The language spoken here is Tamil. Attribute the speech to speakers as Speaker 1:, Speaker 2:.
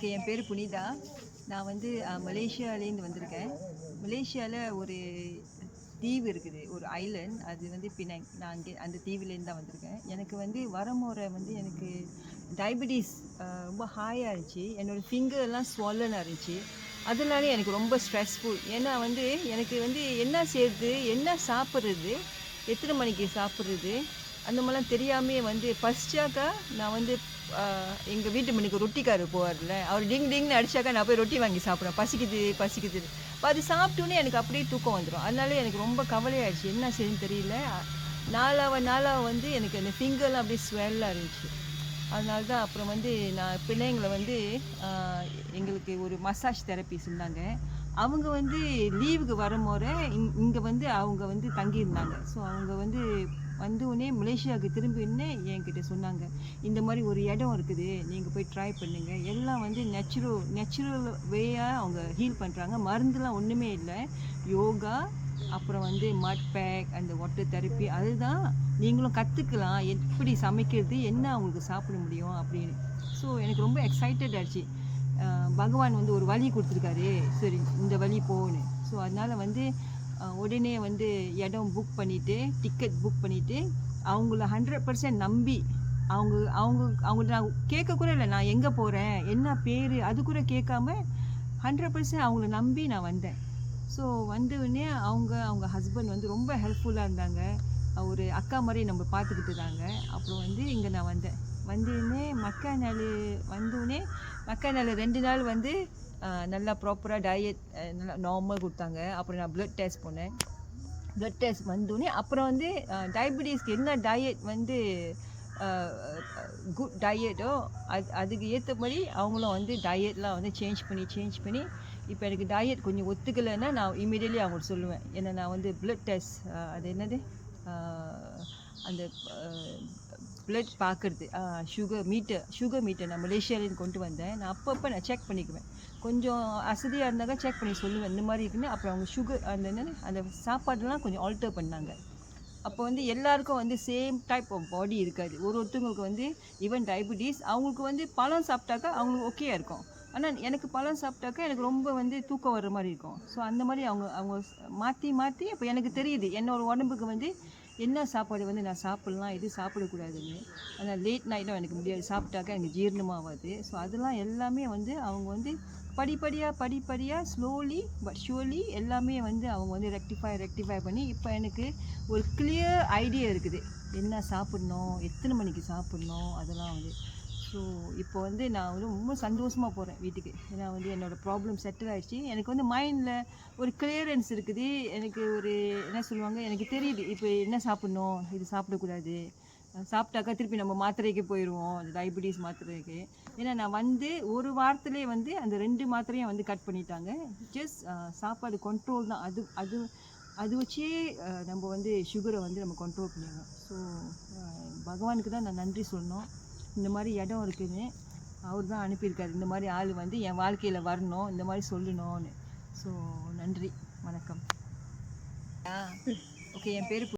Speaker 1: ஓகே, என் பேர் புனிதா. நான் வந்து மலேசியாலேருந்து வந்திருக்கேன். மலேசியாவில் ஒரு தீவு இருக்குது, ஒரு ஐலண்ட். அது வந்து பினாங். நான் அங்கே அந்த தீவுலேருந்து தான் வந்திருக்கேன். எனக்கு வந்து வரமுறை வந்து எனக்கு டயபெட்டிஸ் ரொம்ப ஹாயாக இருந்துச்சு. என்னோடய ஃபிங்கர்லாம் ஸ்வாலனாக இருந்துச்சு. அதனாலே எனக்கு ரொம்ப ஸ்ட்ரெஸ்ஃபுல். ஏன்னா வந்து எனக்கு வந்து என்ன செய்கிறது, என்ன சாப்பிட்றது, எத்தனை மணிக்கு சாப்பிட்றது, அந்த மாதிரிலாம் தெரியாமே வந்து பசிச்சாக்கா நான் வந்து எங்கள் வீட்டு மணிக்கு ரொட்டிக்காரர் போவார்ல, அவர் டிங் டிங்னு அடிச்சாக்கா நான் போய் ரொட்டி வாங்கி சாப்பிடுவேன். பசிக்குது பசிக்குதுன்னு. அப்போ அது சாப்பிட்டோன்னே எனக்கு அப்படியே தூக்கம் வந்துடும். அதனால எனக்கு ரொம்ப கவலையாயிடுச்சு. என்ன செய்யுன்னு தெரியல. நாளாக வந்து எனக்கு அந்த ஃபிங்கர்லாம் அப்படியே ஸ்வெல்லாக இருந்துச்சு. அதனால தான் அப்புறம் வந்து நான் பிள்ளைங்களை வந்து எங்களுக்கு ஒரு மசாஜ் தெரப்பி சொன்னாங்க. அவங்க வந்து லீவுக்கு வரும்போது இங்கே வந்து அவங்க வந்து தங்கியிருந்தாங்க. ஸோ அவங்க வந்து வந்தோடனே மலேசியாவுக்கு திரும்பினே என்கிட்ட சொன்னாங்க, இந்த மாதிரி ஒரு இடம் இருக்குது, நீங்கள் போய் ட்ரை பண்ணுங்க. எல்லாம் வந்து நேச்சுரல் வேயாக அவங்க ஹீல் பண்ணுறாங்க. மருந்துலாம் ஒன்றுமே இல்லை. யோகா, அப்புறம் வந்து மட் பேக், அந்த வாட்டர் தெரப்பி, அதுதான் நீங்களும் கற்றுக்கலாம். எப்படி சமைக்கிறது, என்ன அவங்களுக்கு சாப்பிட முடியும் அப்படின்னு. ஸோ எனக்கு ரொம்ப எக்ஸைட்டட் ஆச்சு. பகவான் வந்து ஒரு வழி கொடுத்துருக்காரு, சரி இந்த வழி போகணும். ஸோ அதனால் வந்து உடனே வந்து இடம் புக் பண்ணிவிட்டு, டிக்கெட் புக் பண்ணிவிட்டு, அவங்கள 100% நம்பி, அவங்கள்ட்ட நான் கேட்கக்கூட இல்லை, நான் எங்கே போகிறேன், என்ன பேர், அது கூட கேட்காம 100% அவங்கள நம்பி நான் வந்தேன். ஸோ வந்தவுடனே அவங்க ஹஸ்பண்ட் வந்து ரொம்ப ஹெல்ப்ஃபுல்லாக இருந்தாங்க. ஒரு அக்கா மாதிரி நம்ம பார்த்துக்கிட்டு இருந்தாங்க. அப்புறம் வந்து இங்கே நான் வந்தேன். வந்தோடனே மக்காநாள் 2 நாள் வந்து நல்லா ப்ராப்பராக டயட் நல்லா நார்மல் கொடுத்தாங்க. அப்புறம் நான் ப்ளட் டெஸ்ட் போனேன். ப்ளட் டெஸ்ட் வந்தோடனே அப்புறம் வந்து டயபெட்டிஸ்க்கு என்ன டயட் வந்து குட் டயட்டோ அதுக்கு ஏற்றபடி அவங்களும் வந்து டயட்லாம் வந்து சேஞ்ச் பண்ணி இப்போ எனக்கு டயட் கொஞ்சம் ஒத்துக்கலைன்னா நான் இமீடியட்லி அவங்களுக்கு சொல்லுவேன். ஏன்னா நான் வந்து ப்ளட் டெஸ்ட், அது என்னது, அந்த ப்ளட் பார்க்குறது, சுகர் மீட்டர் நான் மலேசியாவிலேருந்து கொண்டு வந்தேன். நான் அப்பப்போ நான் செக் பண்ணிக்குவேன். கொஞ்சம் அசதியாக இருந்தாக்கா செக் பண்ணி சொல்லுவேன், இந்த மாதிரி இருக்குன்னு. அப்புறம் அவங்க சுகர் அந்த என்னது அந்த சாப்பாடெல்லாம் கொஞ்சம் ஆல்டர் பண்ணாங்க. அப்போ வந்து எல்லாருக்கும் வந்து சேம் டைப் ஆஃப் பாடி இருக்காது. ஒருத்தவங்களுக்கு வந்து ஈவன் டயபெட்டிஸ், அவங்களுக்கு வந்து பழம் சாப்பிட்டாக்கா அவங்களுக்கு ஓகேயா இருக்கும். ஆனால் எனக்கு பழம் சாப்பிட்டாக்கா எனக்கு ரொம்ப வந்து தூக்கம் வர்ற மாதிரி இருக்கும். ஸோ அந்த மாதிரி அவங்க மாற்றி அப்போ எனக்கு தெரியுது என்னோடய உடம்புக்கு வந்து என்ன சாப்பாடு வந்து நான் சாப்பிட்லாம், எது சாப்பிடக்கூடாதுன்னு. ஆனால் லேட் நைட்டும் எனக்கு முடியாது, சாப்பிட்டாக்கா எனக்கு ஜீரணமாகாது. ஸோ அதெல்லாம் எல்லாமே வந்து அவங்க வந்து படிப்படியாக ஸ்லோலி பட் ஷுவர்லி எல்லாமே வந்து அவங்க வந்து ரெக்டிஃபை பண்ணி இப்போ எனக்கு ஒரு கிளியர் ஐடியா இருக்குது, என்ன சாப்பிட்ணும், எத்தனை மணிக்கு சாப்பிட்ணும், அதெல்லாம் வந்து. ஸோ இப்போ வந்து நான் வந்து ரொம்ப சந்தோஷமாக போகிறேன் வீட்டுக்கு. ஏன்னா வந்து என்னோடய ப்ராப்ளம் செட்டில் ஆகிடுச்சு. எனக்கு வந்து மைண்டில் ஒரு கிளியரன்ஸ் இருக்குது. எனக்கு ஒரு என்ன சொல்லுவாங்க, எனக்கு தெரியுது இப்போ என்ன சாப்பிட்ணும், இது சாப்பிடக்கூடாது, சாப்பிட்டாக்கா திருப்பி நம்ம மாத்திரைக்கு போயிடுவோம், டயபெட்டிஸ் மாத்திரைக்கு. ஏன்னா நான் வந்து ஒரு வாரத்துலேயே வந்து அந்த 2 மாத்திரையும் வந்து கட் பண்ணிட்டாங்க. ஜஸ்ட் சாப்பாடு கண்ட்ரோல் தான். அது வச்சே நம்ம வந்து சுகரை வந்து நம்ம கண்ட்ரோல் பண்ணிடலாம். ஸோ பகவானுக்கு தான் நான் நன்றி சொல்லணும். இந்த மாதிரி இடம் இருக்குதுன்னு அவர் தான் அனுப்பியிருக்காரு. இந்த மாதிரி ஆள் வந்து என் வாழ்க்கையில் வரணும், இந்த மாதிரி சொல்லணும்னு. ஸோ நன்றி, வணக்கம். ஓகே, என் பேர்